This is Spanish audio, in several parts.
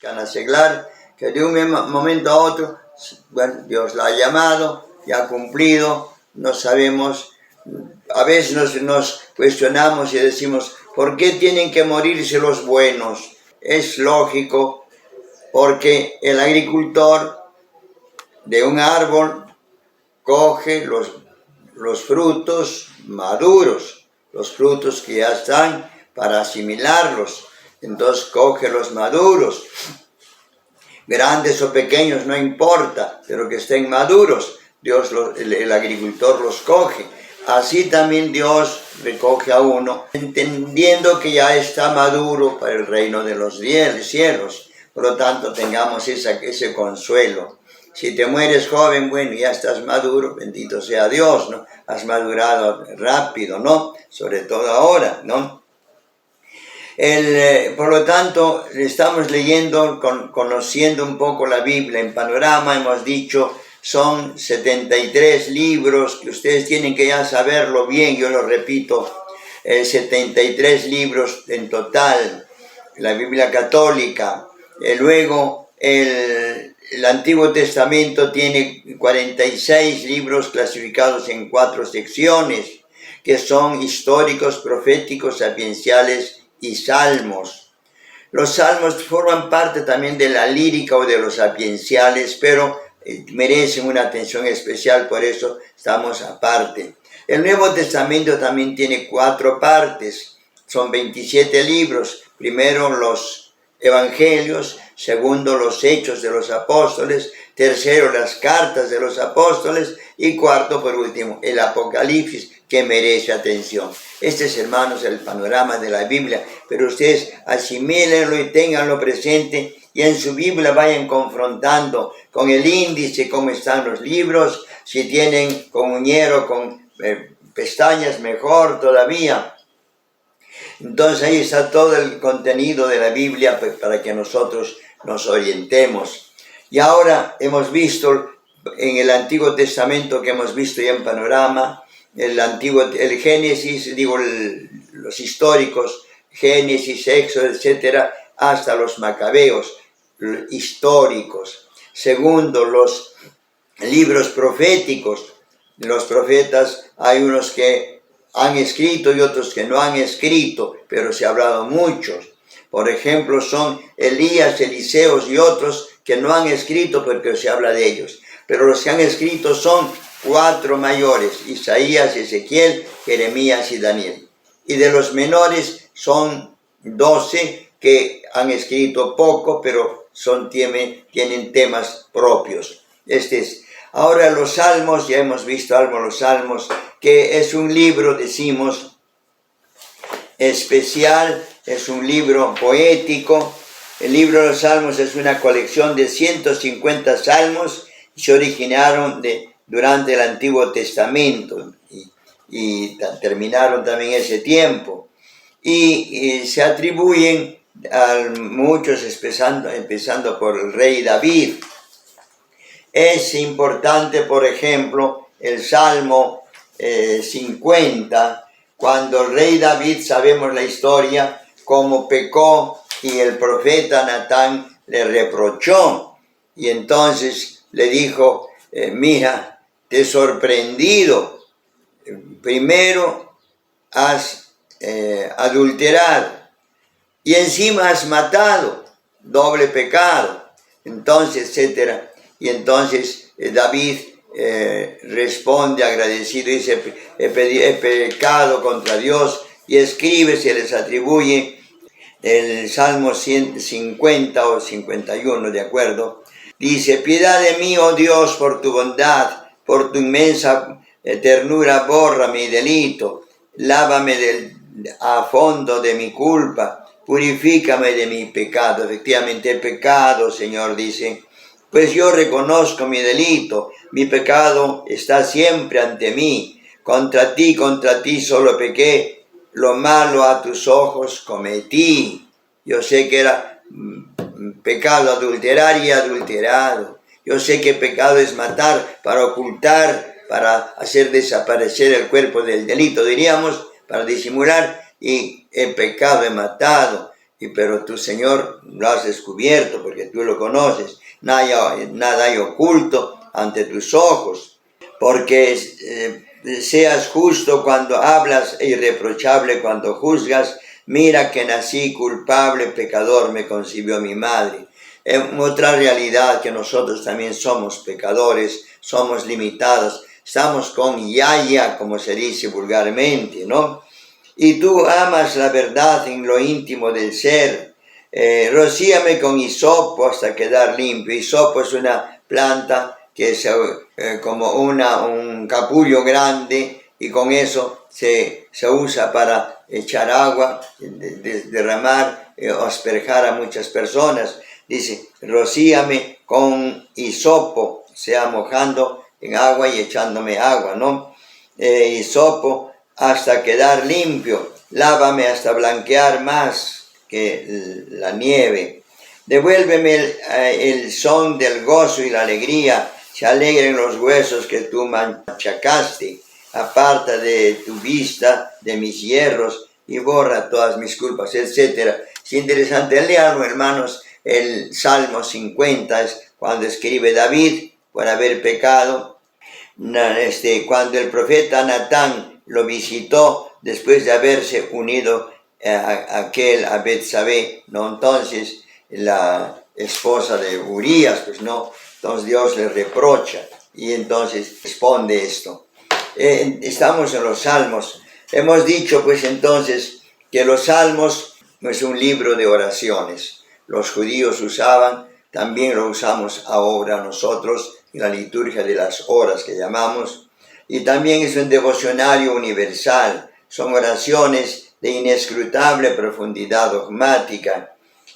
a seglar, que de un momento a otro, bueno, Dios la ha llamado, ya ha cumplido, no sabemos, a veces nos cuestionamos y decimos, ¿por qué tienen que morirse los buenos? Es lógico, porque el agricultor de un árbol coge los frutos maduros, los frutos que ya están para asimilarlos. Entonces coge los maduros, grandes o pequeños, no importa, pero que estén maduros. El agricultor los coge. Así también Dios recoge a uno, entendiendo que ya está maduro para el reino de los cielos. Por lo tanto, tengamos ese consuelo. Si te mueres joven, bueno, ya estás maduro, bendito sea Dios, ¿no? Has madurado rápido, ¿no? Sobre todo ahora, ¿no? Por lo tanto, estamos leyendo, conociendo un poco la Biblia. En Panorama hemos dicho, son 73 libros, que ustedes tienen que ya saberlo bien, yo lo repito, 73 libros en total, la Biblia católica. Luego, el Antiguo Testamento tiene 46 libros clasificados en 4 secciones, que son históricos, proféticos, sapienciales y salmos. Los salmos forman parte también de la lírica o de los sapienciales, pero merecen una atención especial, por eso estamos aparte. El Nuevo Testamento también tiene 4 partes, son 27 libros. Primero los evangelios, segundo los hechos de los apóstoles, tercero las cartas de los apóstoles y cuarto, por último, el Apocalipsis, que merece atención. Este es, hermanos, el panorama de la Biblia, pero ustedes asimílenlo y ténganlo presente y en su Biblia vayan confrontando con el índice cómo están los libros, si tienen con uñero, con pestañas, mejor todavía. Entonces ahí está todo el contenido de la Biblia para que nosotros nos orientemos. Y ahora hemos visto en el Antiguo Testamento, que hemos visto ya en Panorama, el Génesis, los históricos, Génesis, Éxodo, etcétera, hasta los Macabeos, históricos. Segundo, los libros proféticos. Los profetas, hay unos que han escrito y otros que no han escrito, pero se ha hablado muchos. Por ejemplo, son Elías, Eliseos y otros que no han escrito porque se habla de ellos. Pero los que han escrito son 4 mayores, Isaías, Ezequiel, Jeremías y Daniel. Y de los menores son 12 que han escrito poco, pero tienen temas propios. Ahora los Salmos, ya hemos visto algo los Salmos, que es un libro, decimos, especial, es un libro poético. El libro de los Salmos es una colección de 150 salmos que se originaron durante el Antiguo Testamento y terminaron también ese tiempo. Y se atribuyen a muchos, empezando por el rey David. Es importante, por ejemplo, el Salmo 50, cuando el rey David, sabemos la historia, cómo pecó y el profeta Natán le reprochó. Y entonces le dijo, mira, te he sorprendido. Primero has adulterado y encima has matado, doble pecado. Entonces, etcétera. Y entonces David responde agradecido y dice, he pecado contra Dios, y escribe, se les atribuye el Salmo 150 o 51, ¿de acuerdo? Dice, piedad de mí, oh Dios, por tu bondad, por tu inmensa ternura, borra mi delito, lávame a fondo de mi culpa, purifícame de mi pecado. Efectivamente he pecado, Señor, dice, pues yo reconozco mi delito, mi pecado está siempre ante mí. Contra ti solo pequé, lo malo a tus ojos cometí. Yo sé que era pecado adulterar y adulterado. Yo sé que pecado es matar para ocultar, para hacer desaparecer el cuerpo del delito, diríamos, para disimular, y he pecado, he matado. pero tu Señor lo has descubierto porque tú lo conoces. Nada hay oculto ante tus ojos, porque seas justo cuando hablas e irreprochable cuando juzgas. Mira que nací culpable, pecador me concibió mi madre. Otra realidad, que nosotros también somos pecadores, somos limitados, estamos con yaya, como se dice vulgarmente, ¿no? Y tú amas la verdad en lo íntimo del ser. Rocíame con hisopo hasta quedar limpio. Hisopo es una planta que es como un capullo grande, y con eso se usa para echar agua, derramar, asperjar a muchas personas. Dice, rocíame con hisopo, sea mojando en agua y echándome agua, ¿no? Hisopo hasta quedar limpio, lávame hasta blanquear más que la nieve. Devuélveme el son del gozo y la alegría, se alegren los huesos que tú machacaste. Aparta de tu vista de mis hierros y borra todas mis culpas, etc. Es interesante leerlo, hermanos. El Salmo 50 es cuando escribe David por haber pecado. Cuando el profeta Natán lo visitó después de haberse unido a Betsabé, ¿no? Entonces la esposa de Urías, pues no, entonces Dios le reprocha y entonces responde esto. Estamos en los Salmos. Hemos dicho pues entonces que los Salmos es un libro de oraciones. Los judíos usaban, también lo usamos ahora nosotros en la liturgia de las horas que llamamos, y también es un devocionario universal. Son oraciones de inescrutable profundidad dogmática.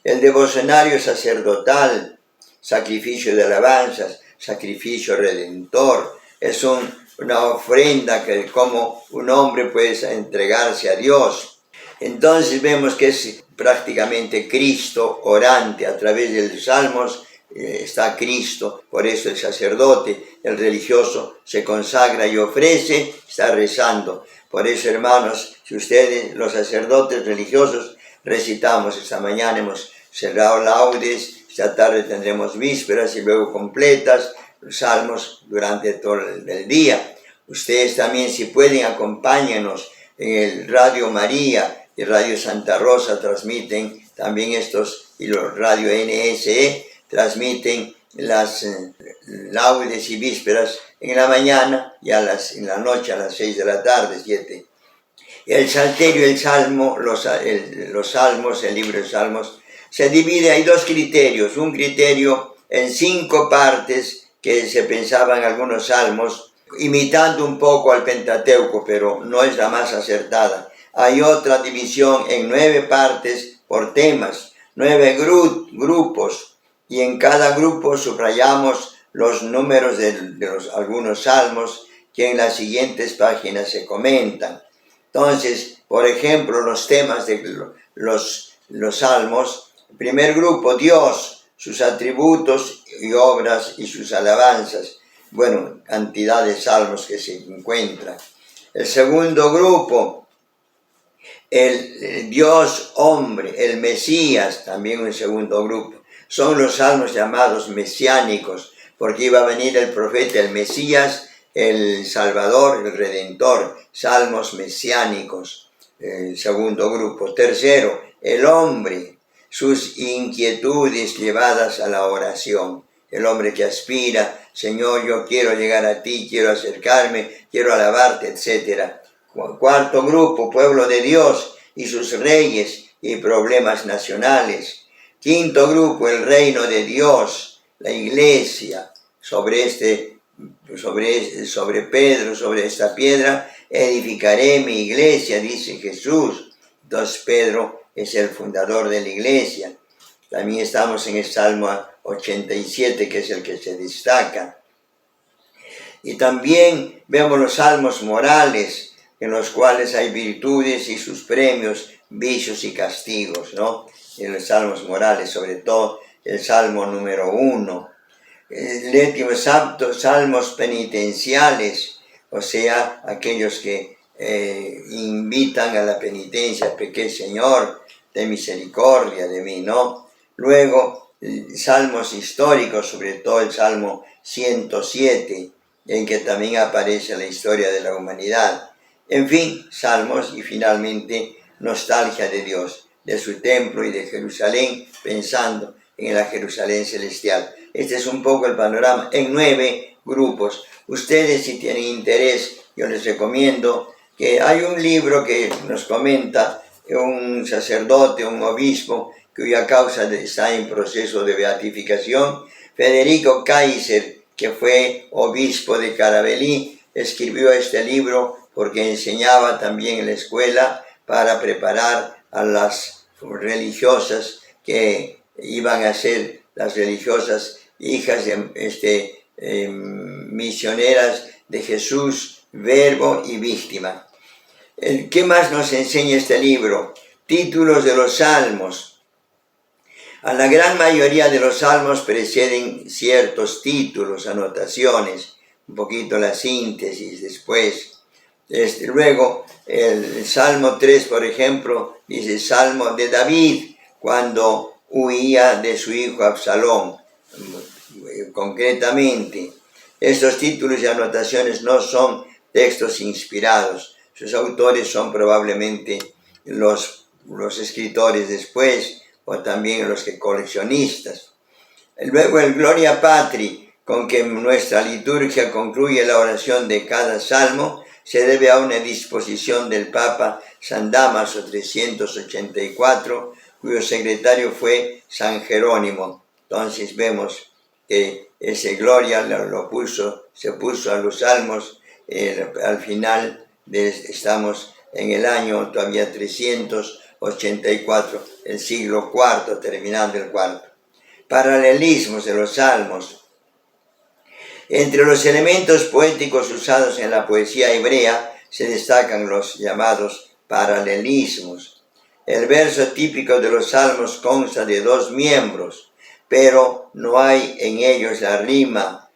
El devocionario sacerdotal, sacrificio de alabanzas, sacrificio redentor, es una ofrenda que como un hombre puede entregarse a Dios. Entonces vemos que es prácticamente Cristo orante. A través de los salmos está Cristo, por eso el sacerdote, el religioso, se consagra y ofrece, está rezando. Por eso, hermanos, si ustedes, los sacerdotes religiosos, recitamos, esta mañana hemos cerrado laudes, esta tarde tendremos vísperas y luego completas, los salmos durante todo el día. Ustedes también, si pueden, acompáñenos en el Radio María y Radio Santa Rosa, transmiten también estos, y los Radio NSE transmiten las laudes y vísperas en la mañana y en la noche a las 6 de la tarde, 7. El Salterio, el Salmo, los Salmos, el libro de Salmos, se divide, hay dos criterios. Un criterio en 5 partes que se pensaba en algunos salmos, imitando un poco al Pentateuco, pero no es la más acertada. Hay otra división en 9 partes por temas, 9 grupos, y en cada grupo subrayamos los números de algunos salmos que en las siguientes páginas se comentan. Entonces, por ejemplo, los temas de los salmos: primer grupo, Dios, sus atributos y obras y sus alabanzas. Bueno, cantidad de salmos que se encuentran. El segundo grupo, el Dios hombre, el Mesías, también un segundo grupo. Son los salmos llamados mesiánicos, porque iba a venir el profeta, el Mesías, el Salvador, el Redentor. Salmos mesiánicos, el segundo grupo. Tercero, el hombre, sus inquietudes llevadas a la oración. El hombre que aspira, Señor, yo quiero llegar a ti, quiero acercarme, quiero alabarte, etc. Cuarto grupo, pueblo de Dios y sus reyes y problemas nacionales. Quinto grupo, el reino de Dios, la iglesia. Sobre Pedro, sobre esta piedra, edificaré mi iglesia, dice Jesús. Entonces Pedro es el fundador de la iglesia. También estamos en el Salmo 87, que es el que se destaca. Y también vemos los salmos morales, en los cuales hay virtudes y sus premios, vicios y castigos, ¿no? En los salmos morales, sobre todo el Salmo número 1. Salmos penitenciales, o sea, aquellos que invitan a la penitencia. Pequé, Señor, ten misericordia de mí, ¿no? Luego, salmos históricos, sobre todo el Salmo 107, en que también aparece la historia de la humanidad. En fin, salmos y finalmente nostalgia de Dios, de su templo y de Jerusalén, pensando en la Jerusalén celestial. Este es un poco el panorama en 9 grupos. Ustedes, si tienen interés, yo les recomiendo que hay un libro que nos comenta un sacerdote, un obispo, cuya causa está en proceso de beatificación. Federico Kaiser, que fue obispo de Caravelí, escribió este libro porque enseñaba también en la escuela para preparar a las religiosas que iban a ser las religiosas hijas de misioneras de Jesús, Verbo y Víctima. ¿Qué más nos enseña este libro? Títulos de los salmos. A la gran mayoría de los salmos preceden ciertos títulos, anotaciones, un poquito la síntesis después. Luego, el Salmo 3, por ejemplo, dice Salmo de David, cuando huía de su hijo Absalón. Concretamente, estos títulos y anotaciones no son textos inspirados. Sus autores son probablemente los escritores después, o también los que coleccionistas. Luego el Gloria Patri, con que nuestra liturgia concluye la oración de cada salmo, se debe a una disposición del Papa San Dámaso 384, cuyo secretario fue San Jerónimo. Entonces vemos que ese Gloria se puso a los salmos al final, estamos en el año todavía 384, el siglo IV, terminando el IV. Paralelismos de los salmos. Entre los elementos poéticos usados en la poesía hebrea se destacan los llamados paralelismos. El verso típico de los salmos consta de 2 miembros, pero no hay en ellos la rima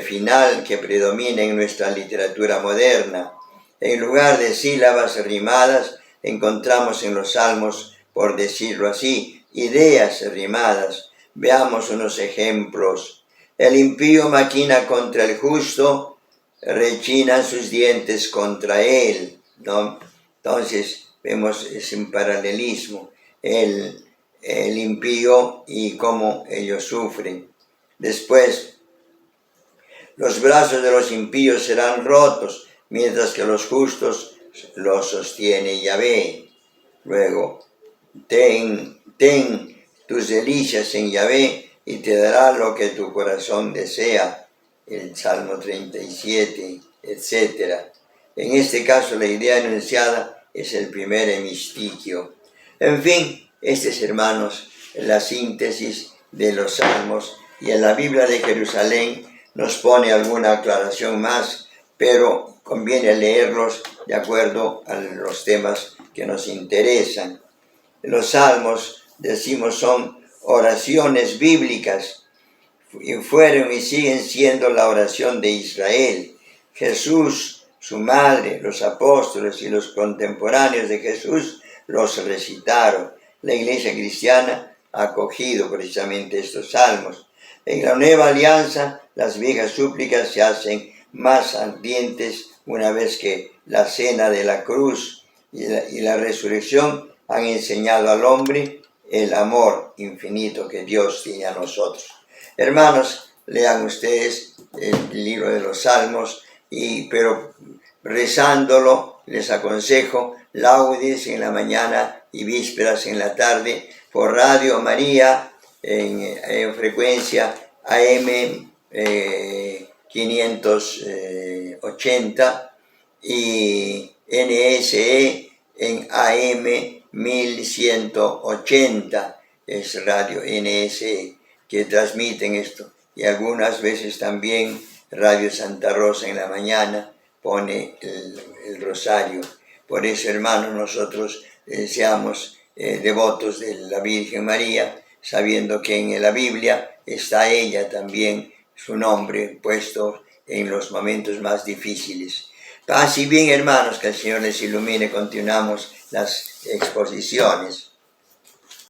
final que predomina en nuestra literatura moderna. En lugar de sílabas rimadas, encontramos en los salmos, por decirlo así, ideas rimadas. Veamos unos ejemplos. El impío maquina contra el justo, rechinan sus dientes contra él, ¿no? Entonces, vemos ese paralelismo, el impío y cómo ellos sufren. Después, los brazos de los impíos serán rotos, mientras que los justos los sostiene Yahvé. Luego, ten tus delicias en Yahvé y te dará lo que tu corazón desea. El Salmo 37, etc. En este caso, la idea enunciada es el primer hemistiquio. En fin, hermanos, la síntesis de los salmos, y en la Biblia de Jerusalén nos pone alguna aclaración más, pero conviene leerlos de acuerdo a los temas que nos interesan. Los salmos, decimos, son oraciones bíblicas, y fueron y siguen siendo la oración de Israel. Jesús, su madre, los apóstoles y los contemporáneos de Jesús los recitaron. La Iglesia cristiana ha acogido precisamente estos salmos. En la nueva alianza, las viejas súplicas se hacen más ardientes una vez que la cena de la cruz y la resurrección han enseñado al hombre el amor infinito que Dios tiene a nosotros. Hermanos, lean ustedes el libro de los Salmos, pero rezándolo les aconsejo laudes en la mañana y vísperas en la tarde por Radio María en frecuencia AM 580 y NSE en AM 1180, es Radio NSE que transmiten esto, y algunas veces también Radio Santa Rosa en la mañana pone el rosario. Por eso, hermanos, nosotros seamos devotos de la Virgen María, sabiendo que en la Biblia está ella también, su nombre puesto en los momentos más difíciles. Paz y bien, hermanos, que el Señor les ilumine. Continuamos las exposiciones.